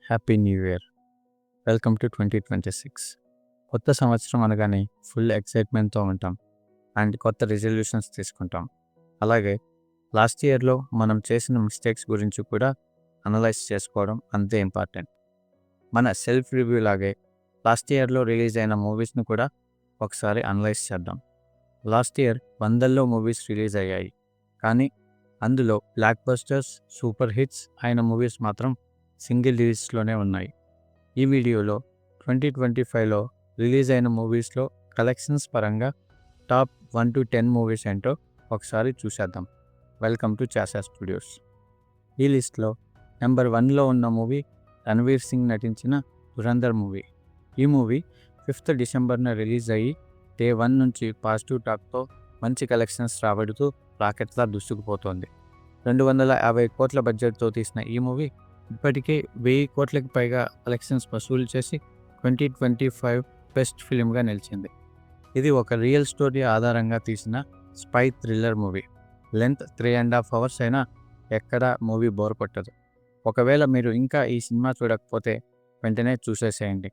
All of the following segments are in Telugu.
Happy new year. Welcome to 2026. కొత్త సంవత్సరం అనగానే ఫుల్ ఎక్సైట్మెంట్తో ఉంటాం అండ్ కొత్త రిజల్యూషన్స్ తీసుకుంటాం. అలాగే లాస్ట్ ఇయర్లో మనం చేసిన మిస్టేక్స్ గురించి కూడా అనలైజ్ చేసుకోవడం అంతే ఇంపార్టెంట్. మన సెల్ఫ్ రివ్యూ లాగే లాస్ట్ ఇయర్లో రిలీజ్ అయిన మూవీస్ను కూడా ఒకసారి అనలైజ్ చేద్దాం. లాస్ట్ ఇయర్ వందల్లో మూవీస్ రిలీజ్ అయ్యాయి, కానీ అందులో బ్లాక్ బస్టర్స్, సూపర్ హిట్స్ అయిన మూవీస్ మాత్రం సింగిల్ డిజిట్స్లోనే ఉన్నాయి. ఈ వీడియోలో 2025లో రిలీజ్ అయిన మూవీస్లో కలెక్షన్స్ పరంగా టాప్ 1 to 10 మూవీస్ ఏంటో ఒకసారి చూసేద్దాం. Welcome to Chasa studios. ఈ లిస్ట్లో నెంబర్ 1లో ఉన్న మూవీ రణ్వీర్ సింగ్ నటించిన ధురంధర్ మూవీ. ఈ మూవీ 5th డిసెంబర్న రిలీజ్ అయ్యి డే 1 నుంచి పాజిటివ్ టాక్తో మంచి కలెక్షన్స్ రాబడుతూ రాకెట్లా దూసుకుపోతోంది. 250 కోట్ల బడ్జెట్తో తీసిన ఈ మూవీ ఇప్పటికే 1000 కోట్లకు పైగా కలెక్షన్స్ వసూలు చేసి 2025 బెస్ట్ ఫిలింగా నిలిచింది. ఇది ఒక రియల్ స్టోరీ ఆధారంగా తీసిన spy thriller movie. Length 3.5 hours అయినా ఎక్కడా మూవీ బోర్ కొట్టదు. ఒకవేళ మీరు ఇంకా ఈ సినిమా చూడకపోతే వెంటనే చూసేసేయండి.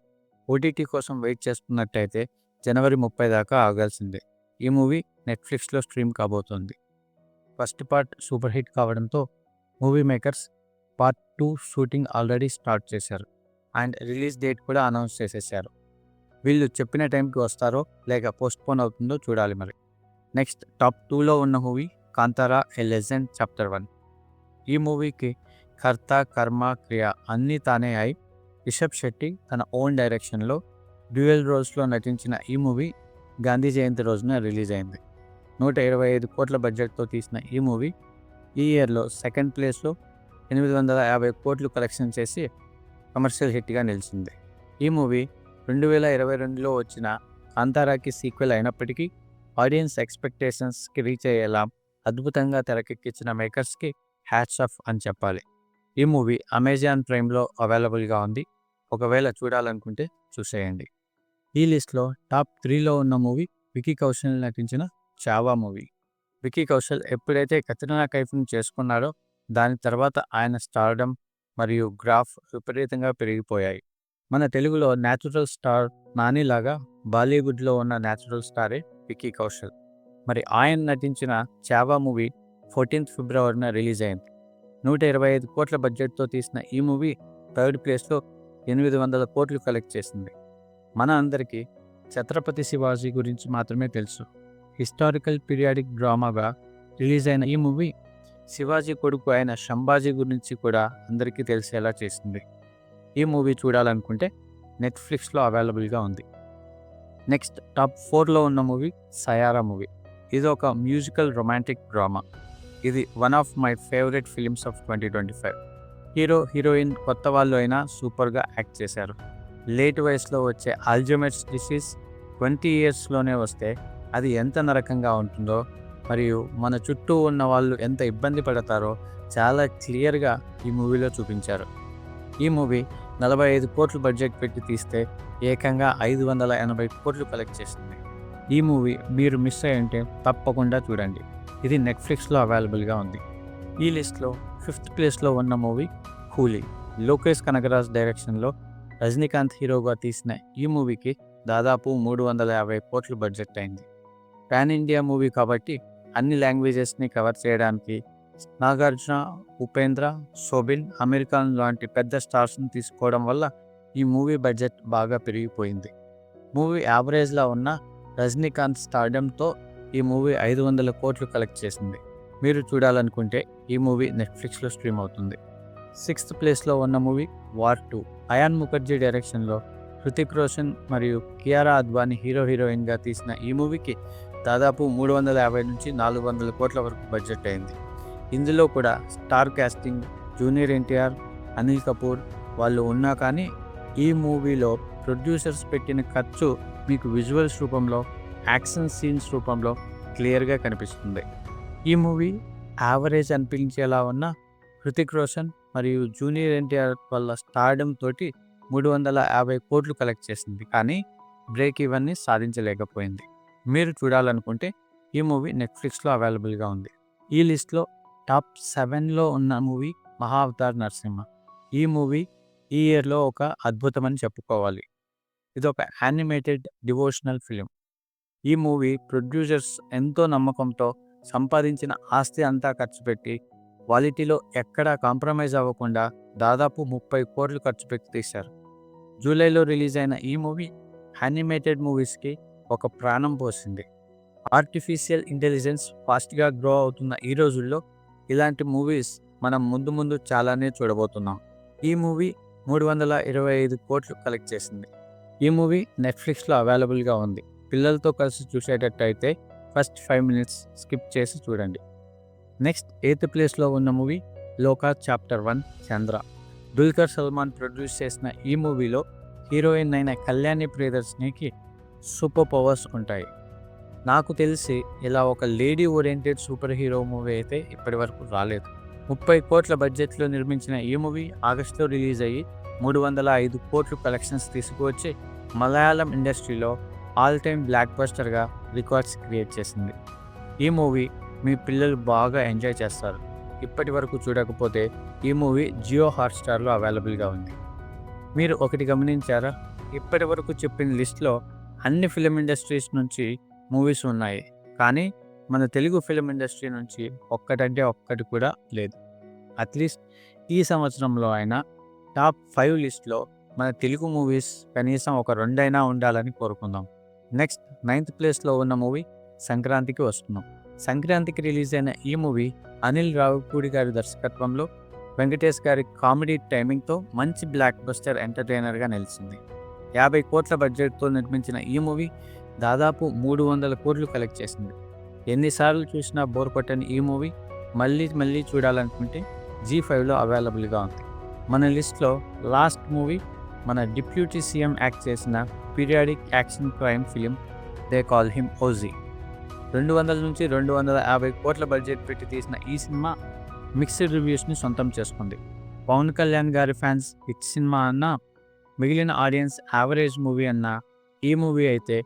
ఓటీటీ కోసం వెయిట్ చేస్తున్నట్టయితే జనవరి 30 దాకా ఆగాల్సిందే. ఈ మూవీ నెట్ఫ్లిక్స్లో స్ట్రీమ్ కాబోతోంది. ఫస్ట్ పార్ట్ సూపర్ హిట్ కావడంతో movie makers part 2 shooting already start చేశారు అండ్ రిలీజ్ డేట్ కూడా అనౌన్స్ చేసేసారు. వీళ్ళు చెప్పిన టైంకి వస్తారో లేక పోస్ట్పోన్ అవుతుందో చూడాలి మరి. నెక్స్ట్ టాప్ 2లో ఉన్న movie Kantara a legend chapter 1. ఈ మూవీకి కర్త, కర్మ, క్రియ అన్నీ తానే అయి రిషబ్ శెట్టి తన ఓన్ డైరెక్షన్లో డ్యూయల్ రోల్స్లో నటించిన ఈ మూవీ గాంధీ జయంతి రోజున రిలీజ్ అయింది. 125 కోట్ల బడ్జెట్తో తీసిన ఈ మూవీ ఈ ఇయర్లో సెకండ్ ప్లేస్లో 850 కోట్లు కలెక్షన్ చేసి కమర్షియల్ హిట్గా నిలిచింది. ఈ మూవీ 2022లో వచ్చిన కాంతారాకి సీక్వెల్ అయినప్పటికీ ఆడియన్స్ ఎక్స్పెక్టేషన్స్కి రీచ్ అయ్యేలా అద్భుతంగా తెరకెక్కించిన మేకర్స్కి హ్యాట్స్ ఆఫ్ అని చెప్పాలి. ఈ మూవీ అమెజాన్ ప్రైమ్లో అవైలబుల్గా ఉంది. ఒకవేళ చూడాలనుకుంటే చూసేయండి. ఈ లిస్ట్లో టాప్ 3లో ఉన్న మూవీ వికీ కౌశల్ నటించిన చావా మూవీ. వికీ కౌశల్ ఎప్పుడైతే కత్రినా కైఫ్ను చేసుకున్నాడో దాని తర్వాత ఆయన స్టార్డమ్ మరియు గ్రాఫ్ విపరీతంగా పెరిగిపోయాయి. మన తెలుగులో న్యాచురల్ స్టార్ నానిలాగా బాలీవుడ్లో ఉన్న న్యాచురల్ స్టారే వికీ కౌశల్. మరి ఆయన నటించిన చావా మూవీ 14th ఫిబ్రవరిన రిలీజ్ అయింది. 125 కోట్ల బడ్జెట్తో తీసిన ఈ మూవీ థర్డ్ ప్లేస్లో 800 కోట్లు కలెక్ట్ చేసింది. మన అందరికీ ఛత్రపతి శివాజీ గురించి మాత్రమే తెలుసు. హిస్టారికల్ పీరియాడిక్ డ్రామాగా రిలీజ్ అయిన ఈ మూవీ శివాజీ కొడుకు అయిన సంభాజీ గురించి కూడా అందరికీ తెలిసేలా చేసింది. ఈ మూవీ చూడాలనుకుంటే నెట్ఫ్లిక్స్లో అవైలబుల్గా ఉంది. నెక్స్ట్ టాప్ 4లో ఉన్న మూవీ సయారా మూవీ. ఇది ఒక మ్యూజికల్ రొమాంటిక్ డ్రామా. ఇది one of my favourite films of 2025. Hero heroine కొత్త వాళ్ళు అయినా సూపర్గా యాక్ట్ చేశారు. లేట్ వయసులో వచ్చే ఆల్జైమర్స్ డిసీజ్ 20 yearsలోనే వస్తే అది ఎంత నరకంగా ఉంటుందో మరియు మన చుట్టూ ఉన్న వాళ్ళు ఎంత ఇబ్బంది పడతారో చాలా క్లియర్గా ఈ మూవీలో చూపించారు. ఈ మూవీ 45 కోట్లు బడ్జెట్ పెట్టి తీస్తే ఏకంగా 580 కోట్లు కలెక్ట్ చేసింది. ఈ మూవీ మీరు మిస్ అయ్యంటే తప్పకుండా చూడండి. ఇది నెట్ఫ్లిక్స్లో అవైలబుల్గా ఉంది. ఈ లిస్ట్లో 5th ప్లేస్లో ఉన్న మూవీ కూలీ. లోకేష్ కనగరాజ్ డైరెక్షన్లో రజనీకాంత్ హీరోగా తీసిన ఈ మూవీకి దాదాపు 350 కోట్లు బడ్జెట్ అయింది. పాన్ ఇండియా మూవీ కాబట్టి అన్ని లాంగ్వేజెస్ని కవర్ చేయడానికి నాగార్జున, ఉపేంద్ర, శోభిన్, అమీర్ ఖాన్ లాంటి పెద్ద స్టార్స్ని తీసుకోవడం వల్ల ఈ మూవీ బడ్జెట్ బాగా పెరిగిపోయింది. మూవీ యావరేజ్లా ఉన్న రజనీకాంత్ స్టార్డమ్తో ఈ మూవీ 500 కోట్లు కలెక్ట్ చేసింది. మీరు చూడాలనుకుంటే ఈ మూవీ నెట్ఫ్లిక్స్లో స్ట్రీమ్ అవుతుంది. 6th ప్లేస్లో ఉన్న మూవీ వార్ 2. అయాన్ ముఖర్జీ డైరెక్షన్లో హృతిక్ రోషన్ మరియు కియారా అద్వానీ హీరో హీరోయిన్గా తీసిన ఈ మూవీకి దాదాపు 350 నుంచి 400 కోట్ల వరకు బడ్జెట్ అయింది. ఇందులో కూడా star casting junior NTR, Anil Kapoor వాళ్ళు ఉన్నా కానీ ఈ మూవీలో ప్రొడ్యూసర్స్ పెట్టిన ఖర్చు మీకు విజువల్స్ రూపంలో, యాక్షన్ సీన్స్ రూపంలో క్లియర్గా కనిపిస్తుంది. ఈ మూవీ యావరేజ్ అనిపించేలా ఉన్న హృతిక్ రోషన్ మరియు జూనియర్ ఎన్టీఆర్ వల్ల స్టార్డమ్ తోటి 350 కోట్లు కలెక్ట్ చేసింది, కానీ బ్రేక్ ఇవన్నీ సాధించలేకపోయింది. మీరు చూడాలనుకుంటే ఈ మూవీ నెట్ఫ్లిక్స్లో అవైలబుల్గా ఉంది. ఈ లిస్ట్లో టాప్ 7లో ఉన్న మూవీ మహా అవతార్ నరసింహ. ఈ మూవీ ఈ ఇయర్లో ఒక అద్భుతం అని చెప్పుకోవాలి. ఇది ఒక యానిమేటెడ్ డివోషనల్ ఫిలిం. ఈ మూవీ ప్రొడ్యూసర్స్ ఎంతో నమ్మకంతో సంపాదించిన ఆస్తి అంతా ఖర్చు పెట్టి క్వాలిటీలో ఎక్కడా కాంప్రమైజ్ అవ్వకుండా దాదాపు 30 కోట్లు ఖర్చు పెట్టి తీశారు. జూలైలో రిలీజ్ అయిన ఈ మూవీ యానిమేటెడ్ మూవీస్కి ఒక ప్రాణం పోసింది. ఆర్టిఫిషియల్ ఇంటెలిజెన్స్ ఫాస్ట్గా గ్రో అవుతున్న ఈ రోజుల్లో ఇలాంటి మూవీస్ మనం ముందు ముందు చాలానే చూడబోతున్నాం. ఈ మూవీ 325 కోట్లు కలెక్ట్ చేసింది. ఈ మూవీ నెట్ఫ్లిక్స్లో అవైలబుల్గా ఉంది. పిల్లలతో కలిసి చూసేటట్టయితే ఫస్ట్ 5 మినిట్స్ స్కిప్ చేసి చూడండి. నెక్స్ట్ 8th ప్లేస్లో ఉన్న మూవీ లోకా చాప్టర్ 1 చంద్ర. దుల్కర్ సల్మాన్ ప్రొడ్యూస్ చేసిన ఈ మూవీలో హీరోయిన్ అయిన కళ్యాణి ప్రియదర్శినికి సూపర్ పవర్స్ ఉంటాయి. నాకు తెలిసి ఇలా ఒక lady oriented super hero movie అయితే ఇప్పటి వరకు రాలేదు. 30 కోట్ల బడ్జెట్లో నిర్మించిన ఈ మూవీ ఆగస్టులో రిలీజ్ అయ్యి 305 కోట్లు కలెక్షన్స్ తీసుకువచ్చి మలయాళం ఇండస్ట్రీలో ఆల్ టైమ్ బ్లాక్ బస్టర్గా రికార్డ్స్ క్రియేట్ చేసింది. ఈ మూవీ మీ పిల్లలు బాగా ఎంజాయ్ చేస్తారు. ఇప్పటి వరకు చూడకపోతే ఈ మూవీ జియో హాట్స్టార్లో అవైలబుల్గా ఉంది. మీరు ఒకటి గమనించారా? ఇప్పటి వరకు చెప్పిన లిస్ట్లో అన్ని ఫిలిం ఇండస్ట్రీస్ నుంచి మూవీస్ ఉన్నాయి, కానీ మన తెలుగు ఫిలిం ఇండస్ట్రీ నుంచి ఒక్కటంటే ఒక్కటి కూడా లేదు. అట్లీస్ట్ ఈ సంవత్సరంలో అయినా టాప్ 5 లిస్ట్లో మన తెలుగు మూవీస్ కనీసం ఒక 2 అయినా ఉండాలని కోరుకుందాం. నెక్స్ట్ 9th ప్లేస్లో ఉన్న మూవీ సంక్రాంతికి వస్తున్నాం. సంక్రాంతికి రిలీజ్ అయిన ఈ మూవీ అనిల్ రావిపూడి గారి దర్శకత్వంలో వెంకటేష్ గారి కామెడీ టైమింగ్తో మంచి బ్లాక్ బస్టర్ ఎంటర్టైనర్గా నిలిచింది. 50 కోట్ల బడ్జెట్తో నిర్మించిన ఈ మూవీ దాదాపు 300 కోట్లు కలెక్ట్ చేసింది. ఎన్నిసార్లు చూసినా బోర్ కొట్టని ఈ మూవీ మళ్ళీ మళ్ళీ చూడాలనుకుంటే G5లో అవైలబుల్గా ఉంది. మన లిస్ట్లో లాస్ట్ మూవీ మన డిప్యూటీ సీఎం యాక్ట్ చేసిన periodic action crime film they call him OG. 200 నుంచి 250 కోట్ల బడ్జెట్ పెట్టి తీసిన ఈ సినిమా మిక్స్డ్ రివ్యూస్ని సొంతం చేసుకుంది. పవన్ కళ్యాణ్ గారి ఫ్యాన్స్ హిట్ సినిమా అన్నా, మిగిలిన ఆడియన్స్ యావరేజ్ మూవీ అన్నా, ఈ మూవీ అయితే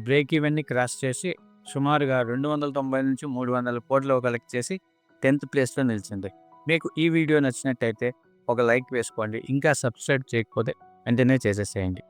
బ్రేక్ ఈవెన్ని క్రాస్ చేసి సుమారుగా 290 నుంచి 300 కోట్లు కలెక్ట్ చేసి 10th ప్లేస్లో నిలిచింది. మీకు ఈ వీడియో నచ్చినట్టయితే ఒక లైక్ వేసుకోండి. ఇంకా సబ్స్క్రైబ్ చేయకపోతే వెంటనే చేసేసేయండి.